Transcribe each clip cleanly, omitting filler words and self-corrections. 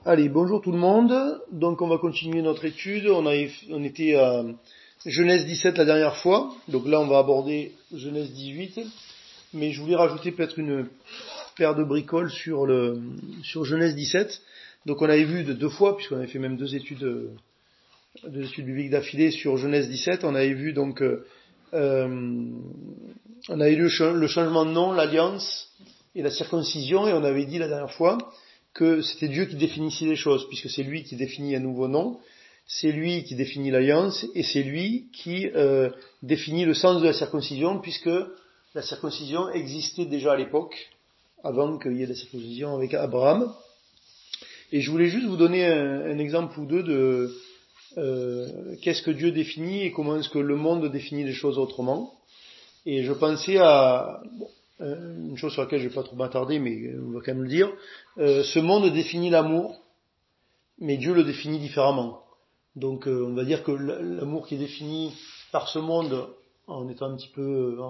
Allez, bonjour tout le monde. Donc on va continuer notre étude. On était à Genèse 17 la dernière fois. Donc là on va aborder Genèse 18. Mais je voulais rajouter peut-être une paire de bricoles sur Genèse 17. Donc on avait vu deux fois, puisqu'on avait fait même deux études bibliques d'affilée sur Genèse 17. On avait vu donc on avait lu le changement de nom, l'alliance et la circoncision, et on avait dit la dernière fois que c'était Dieu qui définissait les choses, puisque c'est lui qui définit un nouveau nom, c'est lui qui définit l'alliance, et c'est lui qui définit le sens de la circoncision, puisque la circoncision existait déjà à l'époque, avant qu'il y ait la circoncision avec Abraham. Et je voulais juste vous donner un exemple ou deux de qu'est-ce que Dieu définit et comment est-ce que le monde définit les choses autrement. Et je pensais à une chose sur laquelle je ne vais pas trop m'attarder, mais on va quand même le dire. Ce monde définit l'amour, mais Dieu le définit différemment. Donc on va dire que l'amour qui est défini par ce monde, en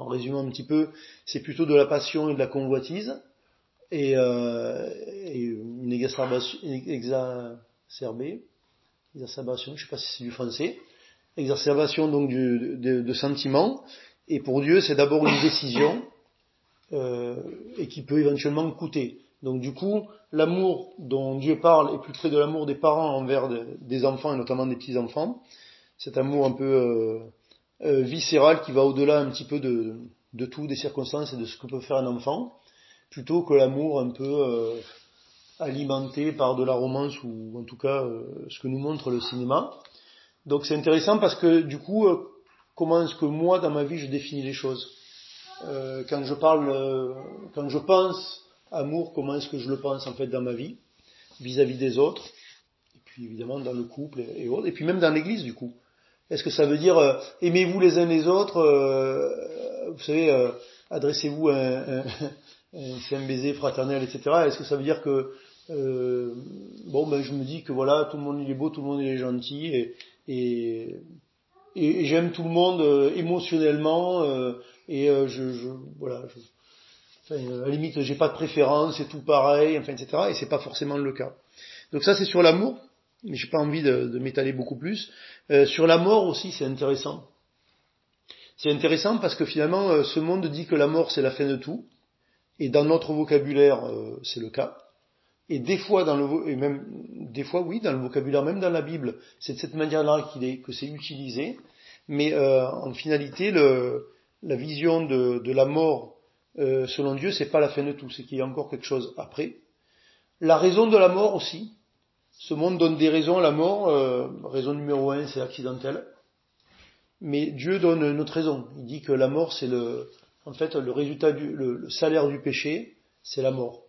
résumant un petit peu, c'est plutôt de la passion et de la convoitise, et une exacerbation, je ne sais pas si c'est du français, exacerbation donc de sentiments. Et pour Dieu, c'est d'abord une décision, et qui peut éventuellement coûter. Donc du coup, l'amour dont Dieu parle est plus près de l'amour des parents envers des enfants, et notamment des petits-enfants. Cet amour un peu viscéral qui va au-delà un petit peu de tout, des circonstances et de ce que peut faire un enfant, plutôt que l'amour un peu alimenté par de la romance, ou en tout cas ce que nous montre le cinéma. Donc c'est intéressant parce que du coup, comment est-ce que moi, dans ma vie, je définis les choses ? Quand je pense amour, comment est-ce que je le pense en fait dans ma vie, vis-à-vis des autres, et puis évidemment dans le couple et autres, et puis même dans l'église du coup. Est-ce que ça veut dire aimez-vous les uns les autres, vous savez, adressez-vous c'est un baiser fraternel, etc. Est-ce que ça veut dire que je me dis que voilà, tout le monde il est beau, tout le monde il est gentil, et j'aime tout le monde émotionnellement, à la limite j'ai pas de préférence, c'est tout pareil, enfin etc. Et c'est pas forcément le cas. Donc ça c'est sur l'amour, mais j'ai pas envie de m'étaler beaucoup plus. Sur la mort aussi c'est intéressant. C'est intéressant parce que finalement ce monde dit que la mort c'est la fin de tout, et dans notre vocabulaire c'est le cas. Et des fois dans le vocabulaire, même dans la Bible, c'est de cette manière-là que c'est utilisé. Mais en finalité, la vision de la mort, selon Dieu, c'est pas la fin de tout, c'est qu'il y a encore quelque chose après. La raison de la mort aussi. Ce monde donne des raisons à la mort. Raison numéro 1, c'est accidentel. Mais Dieu donne une autre raison. Il dit que la mort, c'est le résultat le salaire du péché, c'est la mort.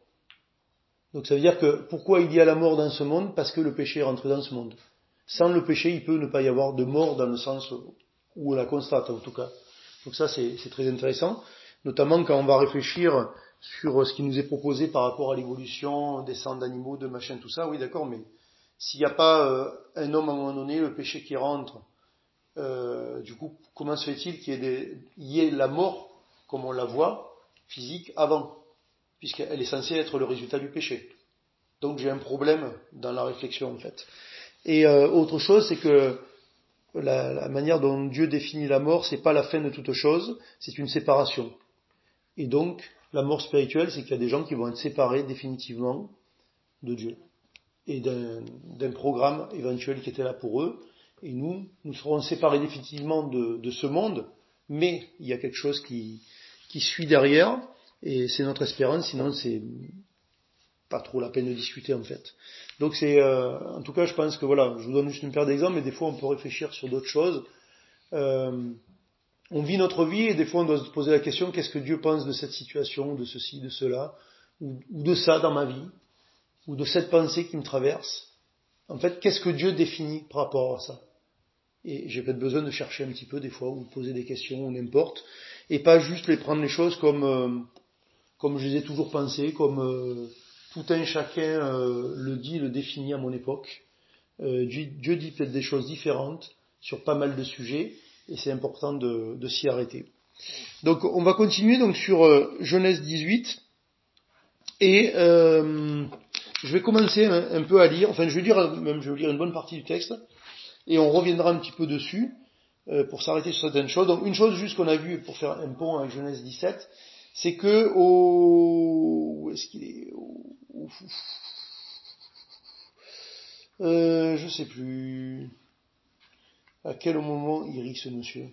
Donc ça veut dire que pourquoi il y a la mort dans ce monde ? Parce que le péché est rentré dans ce monde. Sans le péché, il peut ne pas y avoir de mort dans le sens où on la constate en tout cas. Donc ça c'est très intéressant, notamment quand on va réfléchir sur ce qui nous est proposé par rapport à l'évolution des sangs d'animaux, de machin, tout ça. Oui d'accord, mais s'il n'y a pas un homme à un moment donné, le péché qui rentre, du coup comment se fait-il qu'il y ait la mort, comme on la voit, physique, avant ? Puisqu'elle est censée être le résultat du péché. Donc j'ai un problème dans la réflexion en fait. Et autre chose, c'est que la manière dont Dieu définit la mort, c'est pas la fin de toute chose, c'est une séparation. Et donc la mort spirituelle, c'est qu'il y a des gens qui vont être séparés définitivement de Dieu et d'un programme éventuel qui était là pour eux. Et nous serons séparés définitivement de ce monde, mais il y a quelque chose qui suit derrière. Et c'est notre espérance, sinon c'est pas trop la peine de discuter en fait. Donc en tout cas je pense que voilà, je vous donne juste une paire d'exemples, mais des fois on peut réfléchir sur d'autres choses. On vit notre vie et des fois on doit se poser la question, qu'est-ce que Dieu pense de cette situation, de ceci, de cela, ou de ça dans ma vie, ou de cette pensée qui me traverse. En fait, qu'est-ce que Dieu définit par rapport à ça ? Et j'ai peut-être besoin de chercher un petit peu des fois, ou de poser des questions, ou n'importe, et pas juste prendre les choses comme je les ai toujours pensées, comme tout un chacun le définit à mon époque. Dieu dit peut-être des choses différentes sur pas mal de sujets, et c'est important de s'y arrêter. Donc on va continuer donc sur Genèse 18, et Je vais commencer un peu à lire, enfin je vais lire une bonne partie du texte, et on reviendra un petit peu dessus, pour s'arrêter sur certaines choses. Donc une chose juste qu'on a vue pour faire un pont avec Genèse 17, c'est que où est-ce qu'il est je sais plus à quel moment il rit ce monsieur.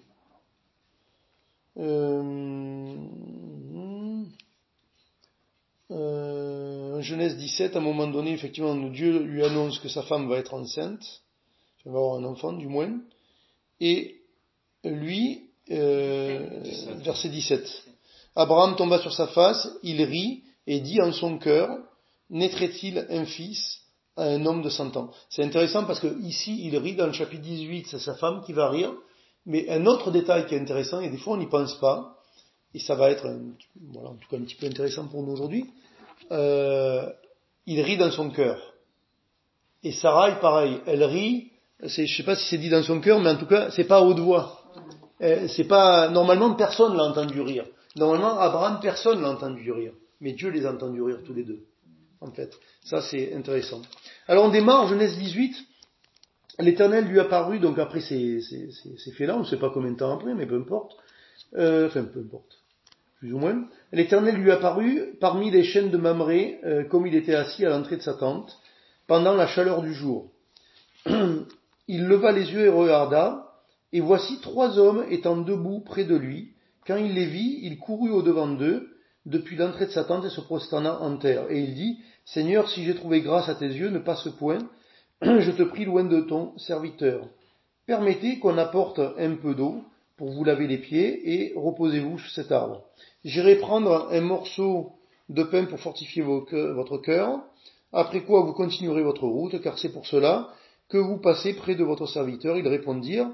Genèse 17, à un moment donné, effectivement, Dieu lui annonce que sa femme va être enceinte, elle va avoir un enfant du moins, et lui, verset 17, Abraham tomba sur sa face, il rit et dit en son cœur, naîtrait-il un fils à un homme de 100 ans? C'est intéressant parce que ici, il rit dans le chapitre 18, c'est sa femme qui va rire, mais un autre détail qui est intéressant, et des fois on n'y pense pas, et ça va être en tout cas un petit peu intéressant pour nous aujourd'hui, il rit dans son cœur. Et Sarah est pareil, elle rit, je sais pas si c'est dit dans son cœur, mais en tout cas, c'est pas à haute voix. Normalement personne l'a entendu rire. Normalement, Abraham, personne l'a entendu rire. Mais Dieu les a entendus rire tous les deux. En fait. Ça, c'est intéressant. Alors, on démarre, Genèse 18. L'Éternel lui apparut, donc après ces faits-là, on ne sait pas combien de temps après, mais peu importe. Peu importe. Plus ou moins. L'Éternel lui apparut parmi les chênes de Mamré, comme il était assis à l'entrée de sa tente, pendant la chaleur du jour. Il leva les yeux et regarda, et voici 3 hommes étant debout près de lui. Quand il les vit, il courut au-devant d'eux, depuis l'entrée de sa tente et se prosterna en terre. Et il dit, Seigneur, si j'ai trouvé grâce à tes yeux, ne passe point, je te prie loin de ton serviteur. Permettez qu'on apporte un peu d'eau pour vous laver les pieds et reposez-vous sous cet arbre. J'irai prendre un morceau de pain pour fortifier votre cœur, après quoi vous continuerez votre route, car c'est pour cela que vous passez près de votre serviteur. Ils répondirent,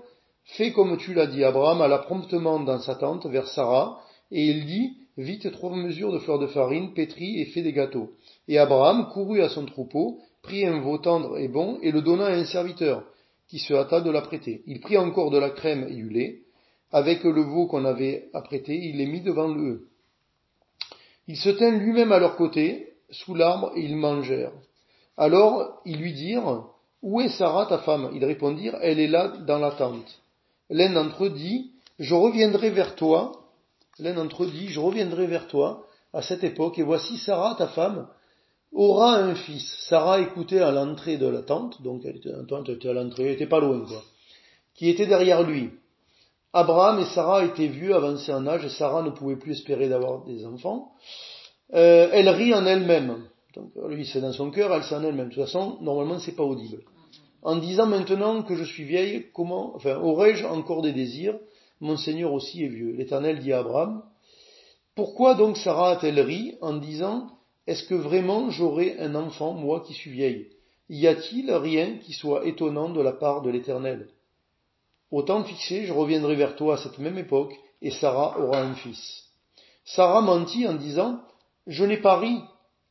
fais comme tu l'as dit. Abraham alla promptement dans sa tente vers Sarah, et il dit, vite 3 mesures de fleur de farine, pétris et fais des gâteaux. Et Abraham courut à son troupeau, prit un veau tendre et bon, et le donna à un serviteur, qui se hâta de l'apprêter. Il prit encore de la crème et du lait, avec le veau qu'on avait apprêté, il les mit devant eux. Il se tint lui-même à leur côté, sous l'arbre, et ils mangèrent. Alors ils lui dirent, où est Sarah ta femme? Ils répondirent, elle est là dans la tente. L'un d'entre eux dit, je reviendrai vers toi à cette époque, et voici Sarah ta femme aura un fils. Sarah écoutait à l'entrée de la tente, donc elle était à l'entrée, elle était pas loin, qui était derrière lui. Abraham et Sarah étaient vieux, avancés en âge, et Sarah ne pouvait plus espérer d'avoir des enfants. Elle rit en elle-même. Donc lui c'est dans son cœur, elle c'est en elle-même. De toute façon, normalement c'est pas audible. En disant maintenant que je suis vieille, aurais-je encore des désirs? Mon Seigneur aussi est vieux. L'Éternel dit à Abraham, pourquoi donc Sarah a-t-elle ri en disant, est-ce que vraiment j'aurai un enfant, moi qui suis vieille? Y a-t-il rien qui soit étonnant de la part de l'Éternel? Au temps fixé, je reviendrai vers toi à cette même époque, et Sarah aura un fils. Sarah mentit en disant, je n'ai pas ri,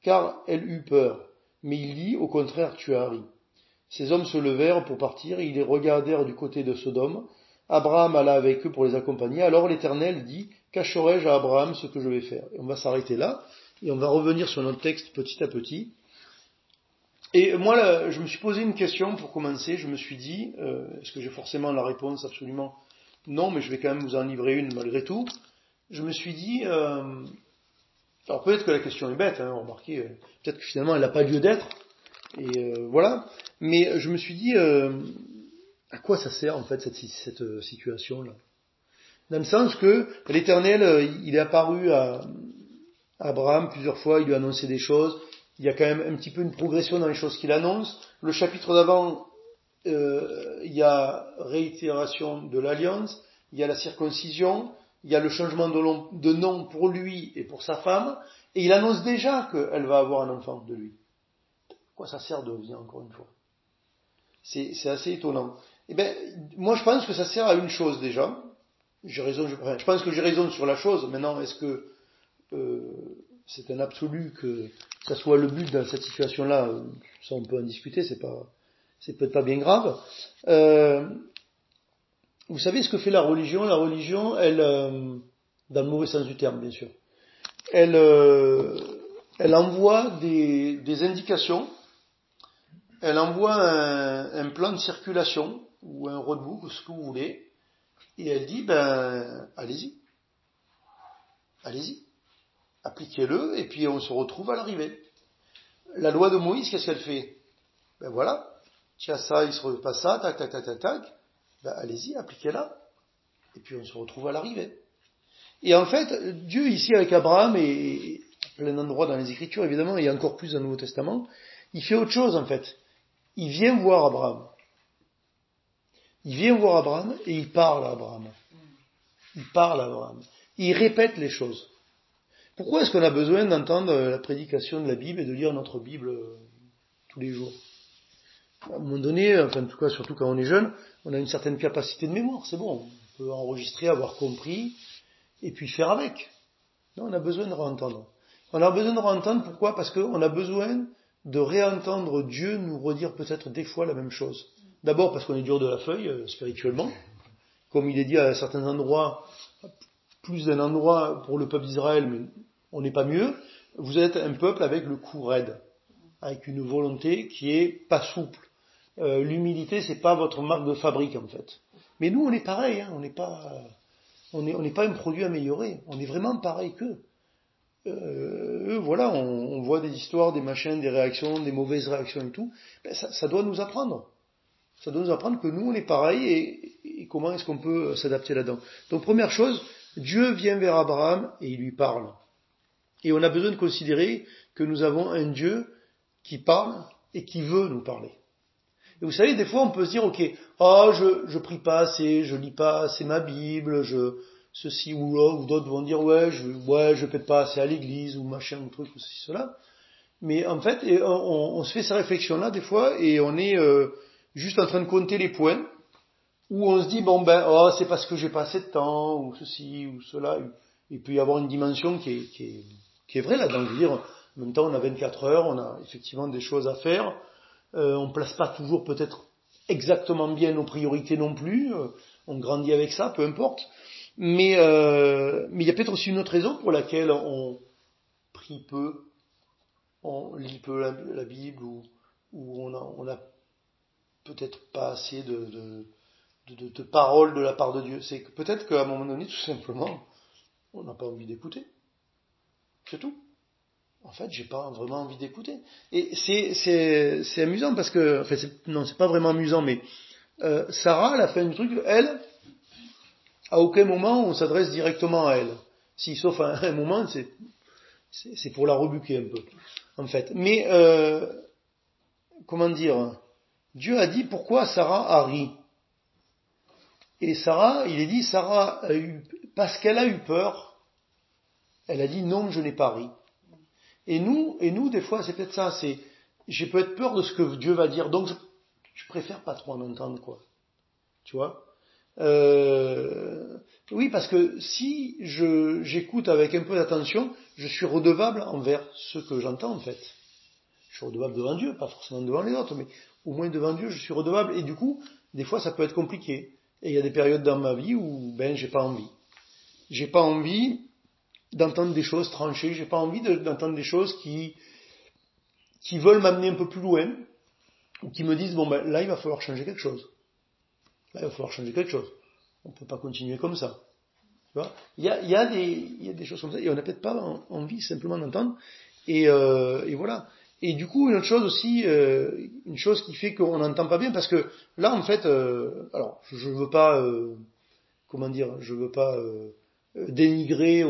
car elle eut peur. Mais il dit, au contraire, tu as ri. Ces hommes se levèrent pour partir, et ils les regardèrent du côté de Sodome. Abraham alla avec eux pour les accompagner. Alors l'Éternel dit, cacherai-je à Abraham ce que je vais faire? Et on va s'arrêter là, et on va revenir sur notre texte petit à petit. Et moi, là, je me suis posé une question pour commencer. Je me suis dit, est-ce que j'ai forcément la réponse? Absolument non, mais je vais quand même vous en livrer une malgré tout. Je me suis dit, alors peut-être que la question est bête, remarquez, peut-être que finalement elle n'a pas lieu d'être, et voilà. Mais je me suis dit, à quoi ça sert en fait cette situation-là? Dans le sens que l'Éternel, il est apparu à Abraham plusieurs fois, il lui a annoncé des choses. Il y a quand même un petit peu une progression dans les choses qu'il annonce. Le chapitre d'avant, il y a réitération de l'alliance, il y a la circoncision, il y a le changement de nom pour lui et pour sa femme, et il annonce déjà qu'elle va avoir un enfant de lui. Quoi ça sert de revenir encore une fois? C'est assez étonnant. Eh ben, moi je pense que ça sert à une chose déjà. Je pense que j'ai raison sur la chose. Maintenant, est-ce que c'est un absolu que ça soit le but dans cette situation-là? Ça on peut en discuter, c'est peut-être pas bien grave. Vous savez ce que fait la religion? La religion, elle, dans le mauvais sens du terme, bien sûr, elle elle envoie des indications, elle envoie un plan de circulation, ou un roadbook, ou ce que vous voulez, et elle dit, allez-y, appliquez-le, et puis on se retrouve à l'arrivée. La loi de Moïse, qu'est-ce qu'elle fait? Voilà, tiens ça, il se repasse ça, tac, tac, tac, tac, tac, allez-y, appliquez-la, et puis on se retrouve à l'arrivée. Et en fait, Dieu ici avec Abraham, et plein d'endroits dans les Écritures évidemment, et encore plus dans le Nouveau Testament, il fait autre chose en fait. Il vient voir Abraham. Il vient voir Abraham et il parle à Abraham. Il répète les choses. Pourquoi est-ce qu'on a besoin d'entendre la prédication de la Bible et de lire notre Bible tous les jours? À un moment donné, enfin en tout cas surtout quand on est jeune, on a une certaine capacité de mémoire, c'est bon. On peut enregistrer, avoir compris, et puis faire avec. Non, on a besoin de réentendre. On a besoin de réentendre, pourquoi? Parce qu'on a besoin de réentendre Dieu nous redire peut-être des fois la même chose. D'abord parce qu'on est dur de la feuille, spirituellement. Comme il est dit à certains endroits, plus d'un endroit pour le peuple d'Israël, mais on n'est pas mieux. Vous êtes un peuple avec le cou raide, avec une volonté qui est pas souple. L'humilité, c'est pas votre marque de fabrique en fait. Mais nous, on est pareil, hein, on n'est pas un produit amélioré. On est vraiment pareil qu'eux. Eux, voilà, on voit des histoires, des machins, des réactions, des mauvaises réactions et tout. Ça doit nous apprendre. Ça doit nous apprendre que nous, on est pareil et comment est-ce qu'on peut s'adapter là-dedans. Donc, première chose, Dieu vient vers Abraham et il lui parle. Et on a besoin de considérer que nous avons un Dieu qui parle et qui veut nous parler. Et vous savez, des fois, on peut se dire, ok, je prie pas assez, je lis pas assez ma Bible, ceci ou là, ou d'autres vont dire, je pète pas assez à l'église, ou machin, ou truc, ou ceci, cela. Mais en fait, on se fait ces réflexions-là, des fois, et on est juste en train de compter les points, où on se dit, c'est parce que j'ai pas assez de temps, ou ceci, ou cela. Il peut y avoir une dimension qui est vraie là-dedans. Je veux dire, en même temps, on a 24 heures, on a effectivement des choses à faire. On ne place pas toujours peut-être exactement bien nos priorités non plus. On grandit avec ça, peu importe. Mais il y a peut-être aussi une autre raison pour laquelle on prie peu, on lit peu la Bible, ou on a peut-être pas assez de paroles de la part de Dieu. C'est que peut-être qu'à un moment donné, tout simplement, on n'a pas envie d'écouter. C'est tout. En fait, j'ai pas vraiment envie d'écouter. Et c'est amusant parce que, enfin, c'est pas vraiment amusant, mais Sarah, à la fin du truc, elle, à aucun moment on s'adresse directement à elle. Si, sauf à un moment, c'est pour la rebuquer un peu, en fait. Mais comment dire, Dieu a dit pourquoi Sarah a ri. Et Sarah, il est dit, Sarah a eu, parce qu'elle a eu peur, elle a dit non, je n'ai pas ri. Et nous, des fois, c'est peut-être ça, j'ai peut-être peur de ce que Dieu va dire, donc je préfère pas trop en entendre, quoi. Tu vois? Oui, parce que si j'écoute avec un peu d'attention, je suis redevable envers ce que j'entends, en fait. Je suis redevable devant Dieu, pas forcément devant les autres, mais au moins devant Dieu, je suis redevable, et du coup, des fois, ça peut être compliqué. Et il y a des périodes dans ma vie où, j'ai pas envie. J'ai pas envie d'entendre des choses tranchées, j'ai pas envie d'entendre des choses qui veulent m'amener un peu plus loin, ou qui me disent, là, il va falloir changer quelque chose. On peut pas continuer comme ça. Tu vois? Il y a des choses comme ça, et on n'a peut-être pas envie simplement d'entendre, et voilà. Et du coup, une autre chose aussi, une chose qui fait qu'on n'entend pas bien, parce que là, en fait, alors, je veux pas, je veux pas dénigrer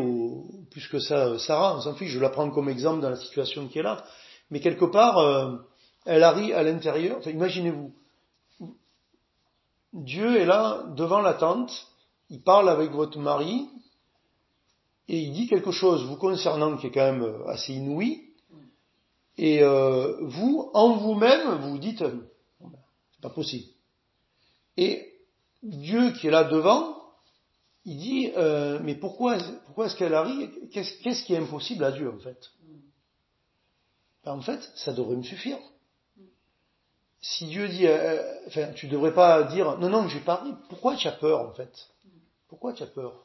plus que ça Sarah, on s'en fiche, je la prends comme exemple dans la situation qui est là, mais quelque part, elle arrive à l'intérieur, enfin, imaginez-vous, Dieu est là, devant la tente, il parle avec votre mari, et il dit quelque chose vous concernant qui est quand même assez inouï, et vous, en vous-même, vous dites, c'est pas possible. Et Dieu qui est là devant, il dit, mais pourquoi est-ce qu'elle arrive? Qu'est-ce qui est impossible à Dieu, en fait? En fait, ça devrait me suffire. Si Dieu dit, tu devrais pas dire, non, j'ai pas ri. Pourquoi tu as peur, en fait? Pourquoi tu as peur?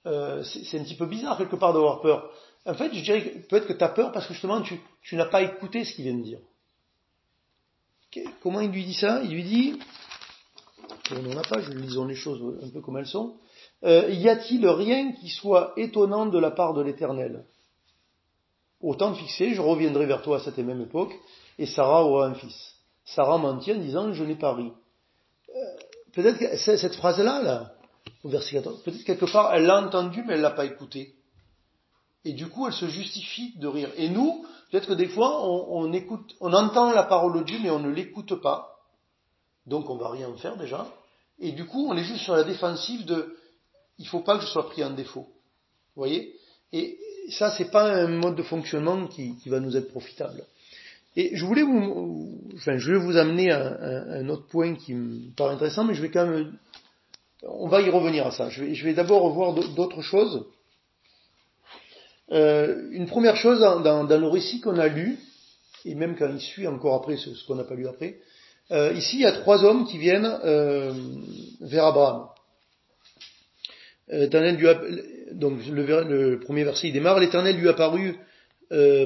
C'est un petit peu bizarre, quelque part, d'avoir peur. En fait, je dirais que peut-être que tu as peur parce que justement, tu n'as pas écouté ce qu'il vient de dire. Comment il lui dit ça? Il lui dit, tournons la page, lisons les choses un peu comme elles sont. Y a-t-il rien qui soit étonnant de la part de l'Éternel? Au temps fixé, je reviendrai vers toi à cette même époque, et Sarah aura un fils. Sarah mentit en disant, je n'ai pas ri. Peut-être que cette phrase-là, là, au verset 14, peut-être quelque part, elle l'a entendue, mais elle l'a pas écoutée. Et du coup, elle se justifie de rire. Et nous, peut-être que des fois, on écoute, on entend la parole de Dieu, mais on ne l'écoute pas. Donc, on va rien en faire déjà. Et du coup, on est juste sur la défensive de, il faut pas que je sois pris en défaut. Vous voyez? Et ça, c'est pas un mode de fonctionnement qui va nous être profitable. Et je voulais vous amener à un autre point qui me paraît intéressant, mais je vais quand même, on va y revenir à ça. Je vais d'abord revoir d'autres choses. Une première chose dans le récit qu'on a lu, et même quand il suit encore après ce qu'on n'a pas lu après, ici il y a 3 hommes qui viennent vers Abraham. Donc le premier verset il démarre, l'Éternel lui apparut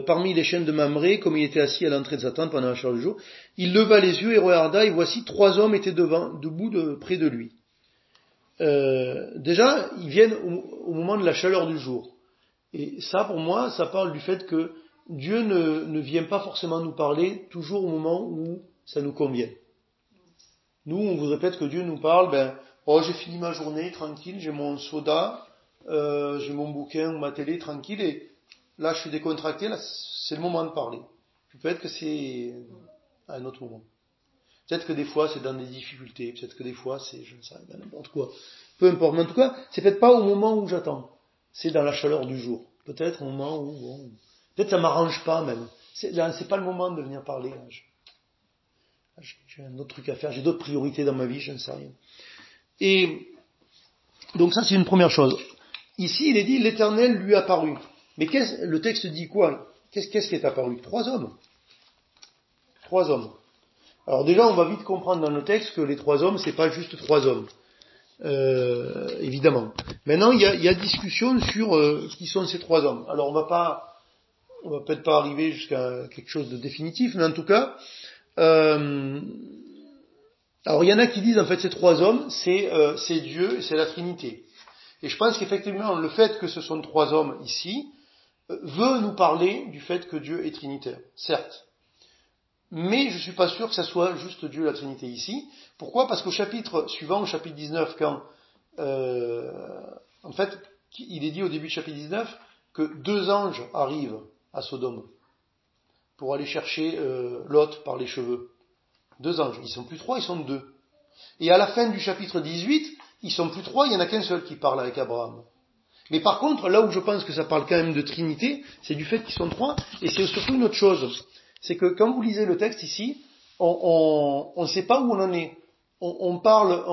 parmi les chaînes de Mamré, comme il était assis à l'entrée de sa tente pendant la chaleur du jour. Il leva les yeux et regarda, et voici 3 hommes étaient debout près de lui. Déjà, ils viennent au moment de la chaleur du jour. Et ça, pour moi, ça parle du fait que Dieu ne vient pas forcément nous parler toujours au moment où ça nous convient. Nous, on voudrait peut-être que Dieu nous parle, j'ai fini ma journée, tranquille, j'ai mon soda, j'ai mon bouquin ou ma télé, tranquille, et là, je suis décontracté, là, c'est le moment de parler. Puis peut-être que c'est à un autre moment. Peut-être que des fois, c'est dans des difficultés, peut-être que des fois, c'est, je ne sais pas, n'importe quoi. Peu importe, mais en tout cas, c'est peut-être pas au moment où j'attends. C'est dans la chaleur du jour. Peut-être au moment où, peut-être ça m'arrange pas même. C'est pas le moment de venir parler. J'ai un autre truc à faire, j'ai d'autres priorités dans ma vie, je ne sais rien. Et donc ça, c'est une première chose. Ici, il est dit, l'Éternel lui apparut. Mais le texte dit quoi? Qu'est-ce qui est apparu? 3 hommes. 3 hommes. Alors déjà, on va vite comprendre dans le texte que les 3 hommes, c'est pas juste 3 hommes. Évidemment. Maintenant, il y a discussion sur qui sont ces 3 hommes. Alors, on va peut-être pas arriver jusqu'à quelque chose de définitif, mais en tout cas, alors il y en a qui disent en fait ces 3 hommes, c'est Dieu et c'est la Trinité. Et je pense qu'effectivement, le fait que ce sont 3 hommes ici veut nous parler du fait que Dieu est trinitaire, certes. Mais je suis pas sûr que ça soit juste Dieu la Trinité ici. Pourquoi? Parce qu'au chapitre suivant, au chapitre 19, quand en fait, il est dit au début du chapitre 19 que 2 anges arrivent à Sodome pour aller chercher Lot par les cheveux. 2 anges. Ils sont plus 3, ils sont 2. Et à la fin du chapitre 18, ils sont plus 3, il y en a qu'un seul qui parle avec Abraham. Mais par contre, là où je pense que ça parle quand même de Trinité, c'est du fait qu'ils sont 3, et c'est surtout une autre chose. C'est que quand vous lisez le texte ici, on ne sait pas où on en est. On parle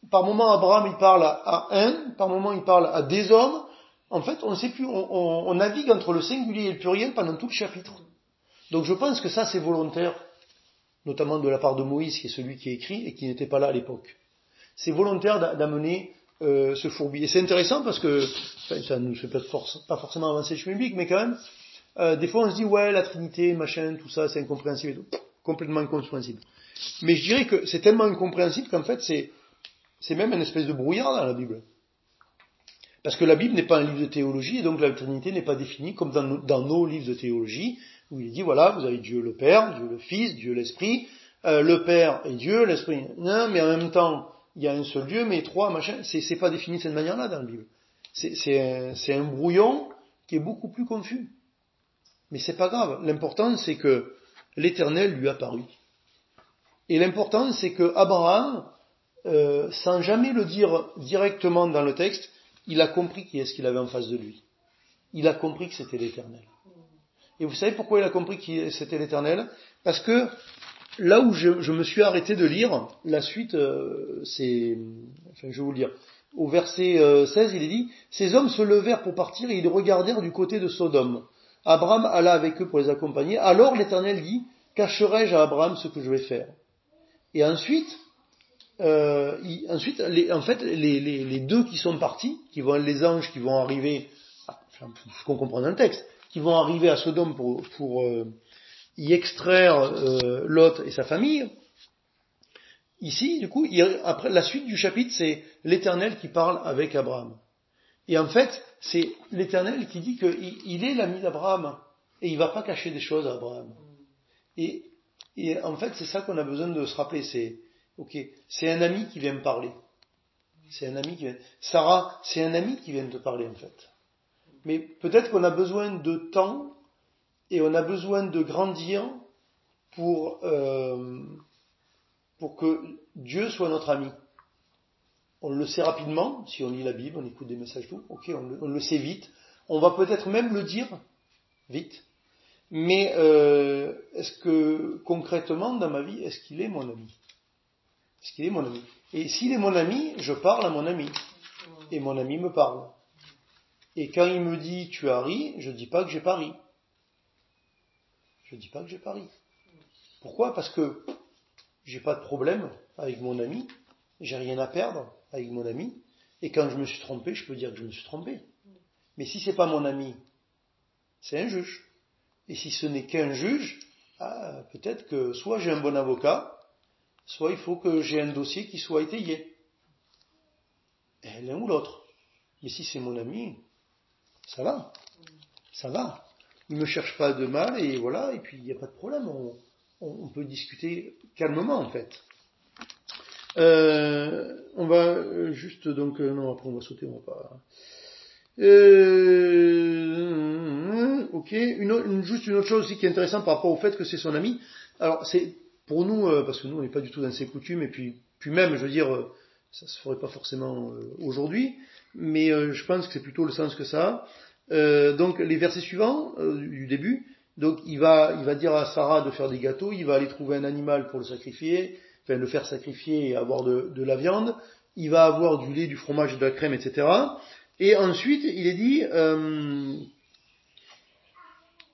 par moment Abraham il parle à un, par moment il parle à des hommes. En fait, on ne sait plus, on navigue entre le singulier et le pluriel pendant tout le chapitre. Donc je pense que ça c'est volontaire, notamment de la part de Moïse, qui est celui qui écrit et qui n'était pas là à l'époque. C'est volontaire d'amener ce fourbi. Et c'est intéressant parce que, ça ne nous fait pas forcément avancer le chemin biblique, mais quand même, des fois on se dit, ouais, la Trinité, machin, tout ça, c'est incompréhensible et tout. Complètement incompréhensible. Mais je dirais que c'est tellement incompréhensible qu'en fait, c'est même une espèce de brouillard dans la Bible. Parce que la Bible n'est pas un livre de théologie, et donc la Trinité n'est pas définie comme dans nos livres de théologie, où il est dit, voilà, vous avez Dieu le Père, Dieu le Fils, Dieu l'Esprit, le Père est Dieu, l'Esprit, non, mais en même temps, il y a un seul Dieu, mais 3, machin, c'est pas défini de cette manière-là dans la Bible. C'est un brouillon qui est beaucoup plus confus. Mais c'est pas grave. L'important, c'est que l'Éternel lui apparut. Et l'important, c'est que Abraham, sans jamais le dire directement dans le texte, il a compris qui est-ce qu'il avait en face de lui. Il a compris que c'était l'Éternel. Et vous savez pourquoi il a compris que c'était l'Éternel? Parce que là où je me suis arrêté de lire, la suite, je vais vous le dire. Au verset 16, il est dit, ces hommes se levèrent pour partir et ils regardèrent du côté de Sodome. Abraham alla avec eux pour les accompagner. Alors l'Éternel dit, cacherai-je à Abraham ce que je vais faire? Et ensuite, les deux qui sont partis, qui vont être les anges qui vont arriver qu'on comprend dans le texte, qui vont arriver à Sodome pour y extraire Lot et sa famille. Ici, du coup, après la suite du chapitre, c'est l'Éternel qui parle avec Abraham. Et en fait, c'est l'Éternel qui dit qu'il est l'ami d'Abraham et il va pas cacher des choses à Abraham. Et en fait, c'est ça qu'on a besoin de se rappeler. C'est un ami qui vient me parler. C'est un ami qui vient. Sarah, c'est un ami qui vient te parler en fait. Mais peut-être qu'on a besoin de temps et on a besoin de grandir pour que Dieu soit notre ami. On le sait rapidement, si on lit la Bible, on écoute des messages, tout, ok, on le sait vite. On va peut-être même le dire vite. Mais est-ce que concrètement dans ma vie, est-ce qu'il est mon ami? Est-ce qu'il est mon ami? Et s'il est mon ami, je parle à mon ami. Et mon ami me parle. Et quand il me dit tu as ri, je dis pas que j'ai pas ri. Je dis pas que j'ai pas ri. Pourquoi? Parce que j'ai pas de problème avec mon ami, j'ai rien à perdre avec mon ami, et quand je me suis trompé, je peux dire que je me suis trompé. Mais si c'est pas mon ami, c'est un juge. Et si ce n'est qu'un juge, peut-être que soit j'ai un bon avocat, soit il faut que j'ai un dossier qui soit étayé. Et l'un ou l'autre. Mais si c'est mon ami, ça va. Ça va. Il ne me cherche pas de mal, et voilà, et puis il n'y a pas de problème. On peut discuter calmement, en fait. On va juste, donc, non, après on va sauter, on va pas... ok, juste une autre chose aussi qui est intéressante par rapport au fait que c'est son ami. Alors, c'est pour nous, parce que nous, on n'est pas du tout dans ces coutumes, et puis même, je veux dire, ça se ferait pas forcément aujourd'hui, mais je pense que c'est plutôt le sens que ça a. Donc, les versets suivants, du début, donc il va dire à Sarah de faire des gâteaux, il va aller trouver un animal pour le sacrifier, enfin le faire sacrifier et avoir de la viande, il va avoir du lait, du fromage et de la crème, etc. Et ensuite, il est dit,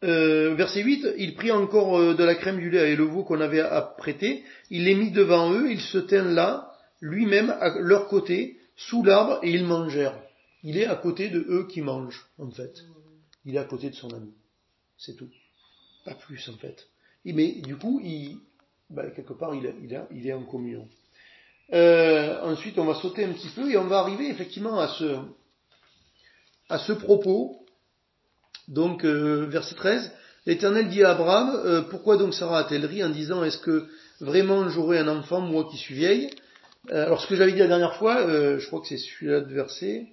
verset 8, il prit encore de la crème, du lait et le veau qu'on avait apprêté, il les mit devant eux, il se tint là, lui-même à leur côté, sous l'arbre, et ils mangèrent. Il est à côté de eux qui mangent, en fait. Il est à côté de son ami. C'est tout. Pas plus, en fait. Mais du coup, quelque part, il est en communion. Ensuite, on va sauter un petit peu et on va arriver effectivement à ce propos. Donc, verset 13, l'Éternel dit à Abraham, pourquoi donc Sarah a-t-elle ri en disant, est-ce que vraiment j'aurai un enfant, moi qui suis vieille? Alors, ce que j'avais dit la dernière fois, je crois que c'est celui-là de verset.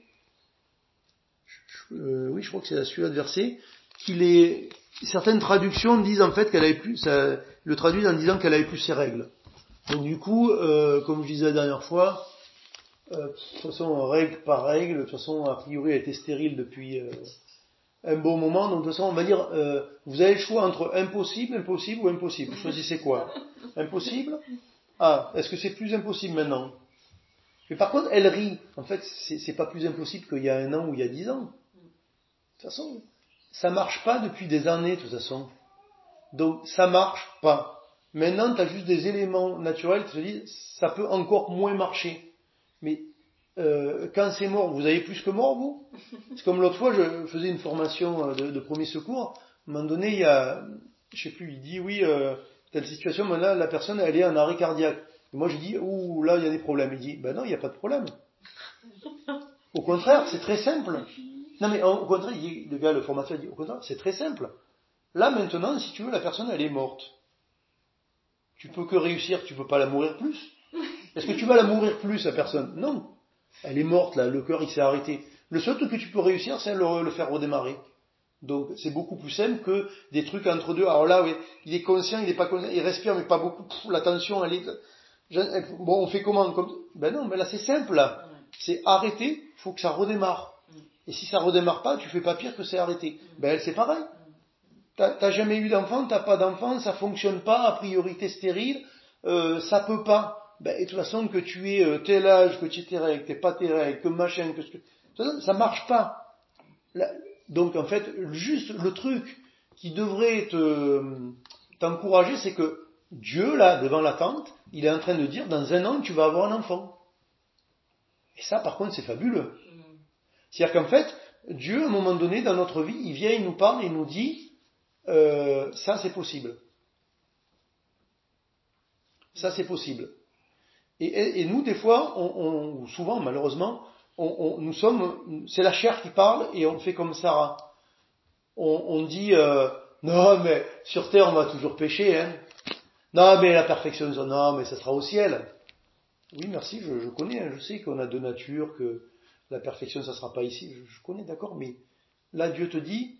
Oui, je crois que c'est celui-là de verset. Certaines traductions disent en fait qu'elle avait plus, le traduisent en disant qu'elle avait plus ses règles. Donc du coup, comme je disais la dernière fois, de toute façon, règle par règle, de toute façon, a priori, elle était stérile depuis un bon moment, donc de toute façon, on va dire, vous avez le choix entre impossible ou impossible. Choisissez quoi? Impossible? Est-ce que c'est plus impossible maintenant? Mais par contre, elle rit. En fait, c'est pas plus impossible qu'il y a 1 an ou il y a 10 ans. De toute façon, ça marche pas depuis des années, de toute façon. Donc, ça marche pas. Maintenant, tu as juste des éléments naturels qui te disent, ça peut encore moins marcher. Mais quand c'est mort, vous avez plus que mort, vous? C'est comme l'autre fois, je faisais une formation de premier secours. À un moment donné, il y a, je sais plus, il dit, oui, telle situation, mais là, la personne, elle est en arrêt cardiaque. Et moi, je dis, ouh, là, il y a des problèmes. Il dit, ben non, il n'y a pas de problème. Au contraire, c'est très simple. Non, mais au contraire, le gars, le formateur, il dit, au contraire, c'est très simple. Là, maintenant, si tu veux, la personne, elle est morte. Tu peux que réussir, tu peux pas la mourir plus. Est-ce que tu vas la mourir plus, la personne? Non. Elle est morte, là, le cœur, il s'est arrêté. Le seul truc que tu peux réussir, c'est le faire redémarrer. Donc, c'est beaucoup plus simple que des trucs entre deux. Alors là, oui, il est conscient, il est pas conscient, il respire, mais pas beaucoup. La tension, elle est... Bon, on fait comment? Ben non, mais là, c'est simple, là. C'est arrêter, il faut que ça redémarre. Et si ça redémarre pas, tu fais pas pire que c'est arrêté. Ben elle, c'est pareil. T'as jamais eu d'enfant, t'as pas d'enfant, ça fonctionne pas, a priori t'es stérile, ça peut pas. Ben, et de toute façon, que tu aies tel âge, que tu aies tes règles, que t'aies pas tes règles, que machin, que... De toute façon, ça marche pas. Donc en fait, juste le truc qui devrait t'encourager, c'est que Dieu, là, devant la tente, il est en train de dire, dans 1 an, tu vas avoir un enfant. Et ça, par contre, c'est fabuleux. C'est-à-dire qu'en fait, Dieu, à un moment donné, dans notre vie, il vient, il nous parle et il nous dit, ça c'est possible. Ça c'est possible. Et nous, des fois, ou souvent, malheureusement, c'est la chair qui parle et on fait comme Sarah. On dit, non, mais sur terre, on va toujours pécher, hein. Non, mais la perfection, non, mais ça sera au ciel. Oui, merci, je connais, hein, je sais qu'on a deux natures, que la perfection, ça sera pas ici. Je connais, d'accord, mais là, Dieu te dit,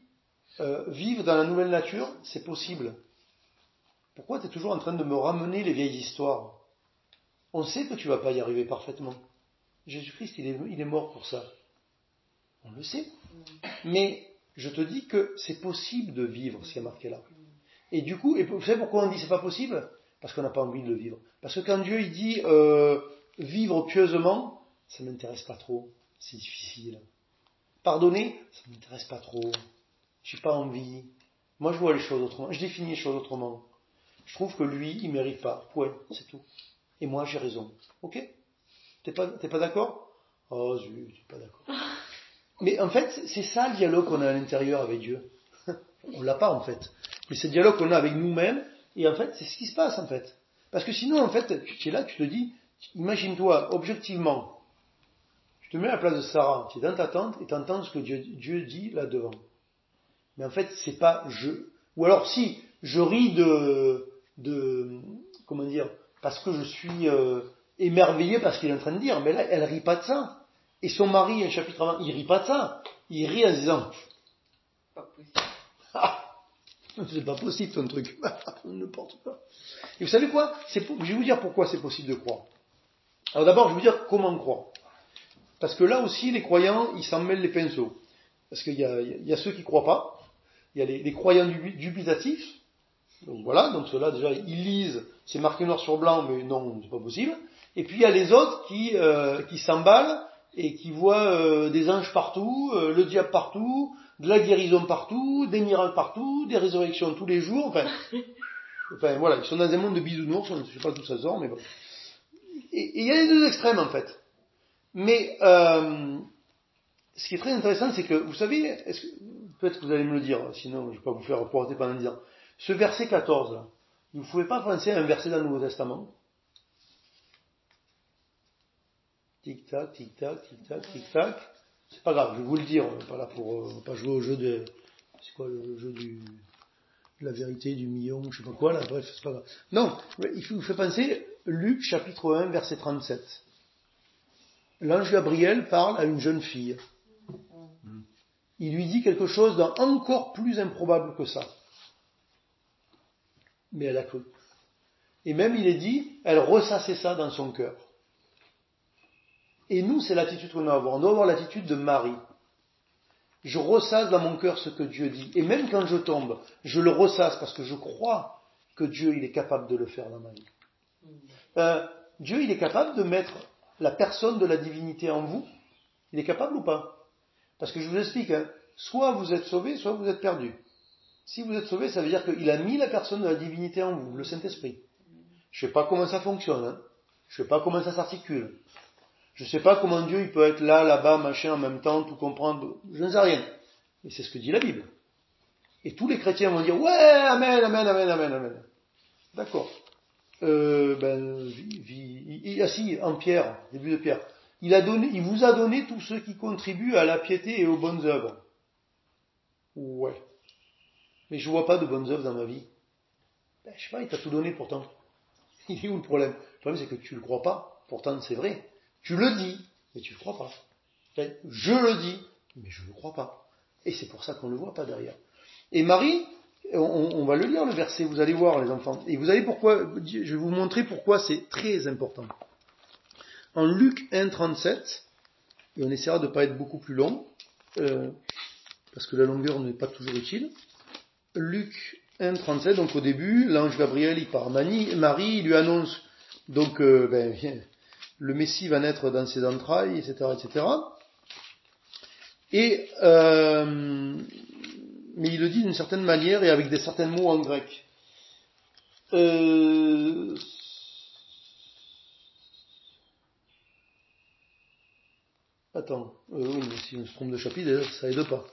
vivre dans la nouvelle nature, c'est possible. Pourquoi tu es toujours en train de me ramener les vieilles histoires? On sait que tu vas pas y arriver parfaitement. Jésus-Christ, il est mort pour ça. On le sait. Mais je te dis que c'est possible de vivre ce qui est marqué là. Et du coup, et vous savez pourquoi on dit c'est pas possible? Parce qu'on n'a pas envie de le vivre. Parce que quand Dieu il dit vivre pieusement, ça m'intéresse pas trop. C'est difficile. Pardonner, ça m'intéresse pas trop. J'ai pas envie. Moi je vois les choses autrement. Je définis les choses autrement. Je trouve que lui, il mérite pas. Point, c'est tout. Et moi j'ai raison. Ok? T'es pas d'accord? Oh zut, t'es pas d'accord. Mais en fait, c'est ça le dialogue qu'on a à l'intérieur avec Dieu. On l'a pas en fait. Mais c'est le dialogue qu'on a avec nous-mêmes, et en fait, c'est ce qui se passe en fait. Parce que sinon, en fait, tu es là, tu te dis, imagine-toi, objectivement, je te mets à la place de Sarah, tu es dans ta tente, et tu entends ce que Dieu dit là devant. Mais en fait, c'est pas je. Ou alors si, je ris comment dire, parce que je suis émerveillé par ce qu'il est en train de dire, mais là, elle rit pas de ça. Et son mari, un chapitre avant, il rit pas de ça. Il rit en se disant, Pas possible. ah, c'est pas possible ton truc. N'importe quoi. Et vous savez quoi? Je vais vous dire pourquoi c'est possible de croire. Alors d'abord, je vais vous dire comment croire. Parce que là aussi, les croyants, ils s'en mêlent les pinceaux. Parce qu'il y a ceux qui croient pas. Il y a les croyants dubitatifs. Donc voilà, donc ceux-là déjà, ils lisent, c'est marqué noir sur blanc, mais non, c'est pas possible. Et puis il y a les autres qui s'emballent et qui voient des anges partout, le diable partout, de la guérison partout, des miracles partout, des résurrections tous les jours, enfin voilà, ils sont dans un monde de bisounours, je ne sais pas d'où ça sort, mais bon. Et il y a les deux extrêmes en fait. Mais ce qui est très intéressant, c'est que, vous savez, peut-être que vous allez me le dire, sinon je ne vais pas vous faire reporter pendant 10 ans. Ce verset 14, là, vous ne pouvez pas penser à un verset dans le Nouveau Testament? Tic-tac, tic-tac, tic-tac, tic-tac. C'est pas grave, je vais vous le dire, on n'est pas là pour pas jouer au jeu de... C'est quoi le jeu de la vérité, du million, je sais pas quoi, là, bref, c'est pas grave. Non, il vous fait penser, Luc chapitre 1, verset 37. L'ange Gabriel parle à une jeune fille. Il lui dit quelque chose d'encore plus improbable que ça. Mais elle a cru. Et même il est dit, elle ressassait ça dans son cœur. Et nous, c'est l'attitude qu'on doit avoir. On doit avoir l'attitude de Marie. Je ressasse dans mon cœur ce que Dieu dit. Et même quand je tombe, je le ressasse parce que je crois que Dieu, il est capable de le faire dans ma vie. Dieu, il est capable de mettre la personne de la divinité en vous. Il est capable ou pas? Parce que je vous explique, hein, soit vous êtes sauvé, soit vous êtes perdu. Si vous êtes sauvé, ça veut dire qu'il a mis la personne de la divinité en vous, le Saint-Esprit. Je ne sais pas comment ça fonctionne, hein. Je ne sais pas comment ça s'articule. Je ne sais pas comment Dieu il peut être là, là-bas, machin, en même temps, tout comprendre. Je ne sais rien. Mais c'est ce que dit la Bible. Et tous les chrétiens vont dire, ouais, amen, amen, amen, amen, amen. D'accord. Si, en Pierre, début de Pierre, il vous a donné tous ceux qui contribuent à la piété et aux bonnes œuvres. Ouais. Mais je vois pas de bonnes œuvres dans ma vie. Je sais pas, il t'a tout donné pourtant. Il est où le problème? Le problème c'est que tu le crois pas. Pourtant c'est vrai. Tu le dis, mais tu le crois pas. Je le dis, mais je le crois pas. Et c'est pour ça qu'on le voit pas derrière. Et Marie, on va le lire le verset, vous allez voir les enfants. Et vous allez pourquoi, je vais vous montrer pourquoi c'est très important. En Luc 1, 37, et on essaiera de ne pas être beaucoup plus long, parce que la longueur n'est pas toujours utile. Luc 1, 37, donc au début, l'ange Gabriel, il part Marie, il lui annonce, donc, le Messie va naître dans ses entrailles, etc., etc. Mais il le dit d'une certaine manière et avec des certains mots en grec. attends, oui, mais si on se trompe de chapitre, ça aide pas.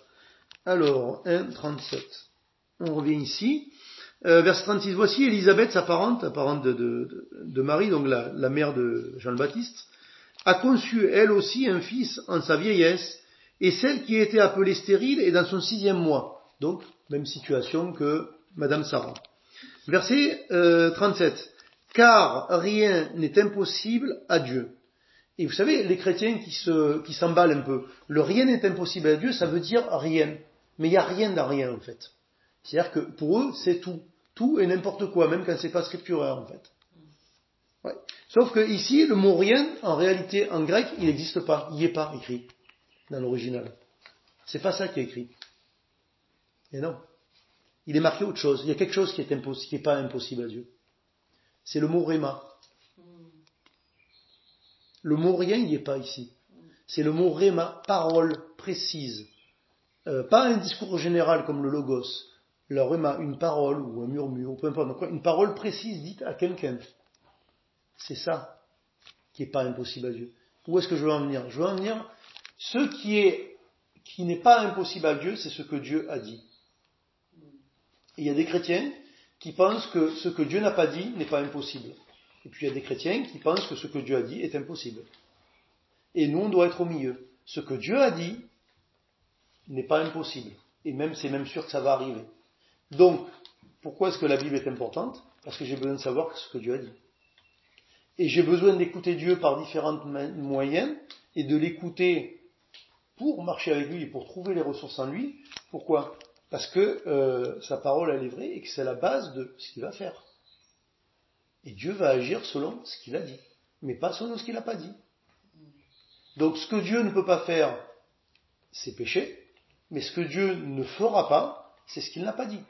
Alors, 1,37. On revient ici. Verset 36, voici Élisabeth, sa parente de Marie, donc la mère de Jean le Baptiste, a conçu elle aussi un fils en sa vieillesse, et celle qui était appelée stérile est dans son 6e mois. Donc, même situation que Madame Sarah. Verset 37, car rien n'est impossible à Dieu. Et vous savez, les chrétiens qui s'emballent un peu, le rien n'est impossible à Dieu, ça veut dire rien. Mais il n'y a rien dans rien, en fait. C'est-à-dire que pour eux, c'est tout. Tout et n'importe quoi, même quand c'est pas scripturaire, en fait. Ouais. Sauf que ici, le mot rien, en réalité, en grec, il n'existe pas. Il n'y est pas écrit dans l'original. C'est pas ça qui est écrit. Et non. Il est marqué autre chose. Il y a quelque chose qui est pas impossible à Dieu. C'est le mot réma. Le mot rien, il n'y est pas ici. C'est le mot réma, parole précise. Pas un discours général comme le logos. Le réma, une parole ou un murmure, peu importe, une parole précise dite à quelqu'un. C'est ça qui n'est pas impossible à Dieu. Où est-ce que je veux en venir? Je veux en venir, ce qui n'est pas impossible à Dieu, c'est ce que Dieu a dit. Et il y a des chrétiens qui pensent que ce que Dieu n'a pas dit n'est pas impossible. Et puis il y a des chrétiens qui pensent que ce que Dieu a dit est impossible. Et nous, on doit être au milieu. Ce que Dieu a dit n'est pas impossible. Et même, c'est même sûr que ça va arriver. Donc, pourquoi est-ce que la Bible est importante? Parce que j'ai besoin de savoir ce que Dieu a dit. Et j'ai besoin d'écouter Dieu par différents moyens, et de l'écouter pour marcher avec lui et pour trouver les ressources en lui. Pourquoi? Parce que sa parole, elle est vraie, et que c'est la base de ce qu'il va faire. Et Dieu va agir selon ce qu'il a dit, mais pas selon ce qu'il n'a pas dit. Donc ce que Dieu ne peut pas faire, c'est péché, mais ce que Dieu ne fera pas, c'est ce qu'il n'a pas dit.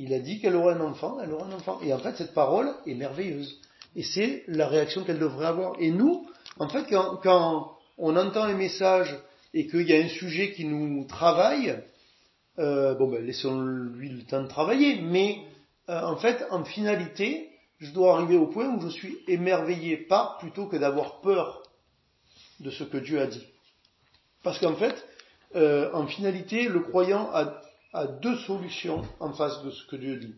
Il a dit qu'elle aura un enfant, elle aura un enfant. Et en fait, cette parole est merveilleuse. Et c'est la réaction qu'elle devrait avoir. Et nous, en fait, quand on entend les messages et qu'il y a un sujet qui nous travaille, laissons-lui le temps de travailler. Mais en fait, en finalité, je dois arriver au point où je suis émerveillé par plutôt que d'avoir peur de ce que Dieu a dit. Parce qu'en fait, en finalité, le croyant a deux solutions en face de ce que Dieu dit.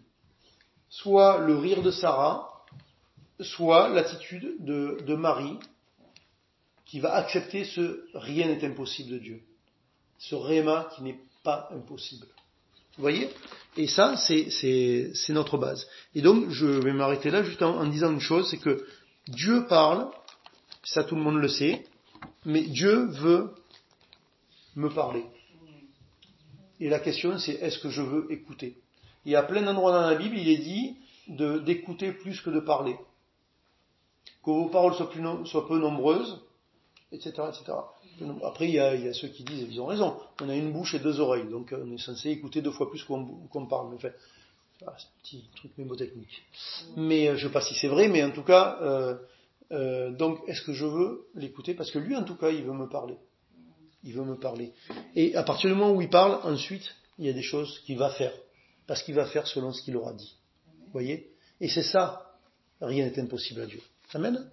Soit le rire de Sarah, soit l'attitude de Marie, qui va accepter ce rien n'est impossible de Dieu. Ce réma qui n'est pas impossible. Vous voyez? Et ça, c'est notre base. Et donc, je vais m'arrêter là juste en disant une chose, c'est que Dieu parle, ça tout le monde le sait, mais Dieu veut me parler. Et la question, c'est est-ce que je veux écouter? Il y a plein d'endroits dans la Bible, il est dit d'écouter plus que de parler. Que vos paroles soient peu nombreuses, etc., etc. Après, il y a ceux qui disent, ils ont raison, on a une bouche et deux oreilles, donc on est censé écouter 2 fois plus qu'on parle. Mais enfin, c'est un petit truc mémotechnique. Mais je ne sais pas si c'est vrai, mais en tout cas, donc est-ce que je veux l'écouter? Parce que lui, en tout cas, il veut me parler. Il veut me parler. Et à partir du moment où il parle, ensuite, il y a des choses qu'il va faire. Parce qu'il va faire selon ce qu'il aura dit. Vous voyez? Et c'est ça, rien n'est impossible à Dieu. Amen?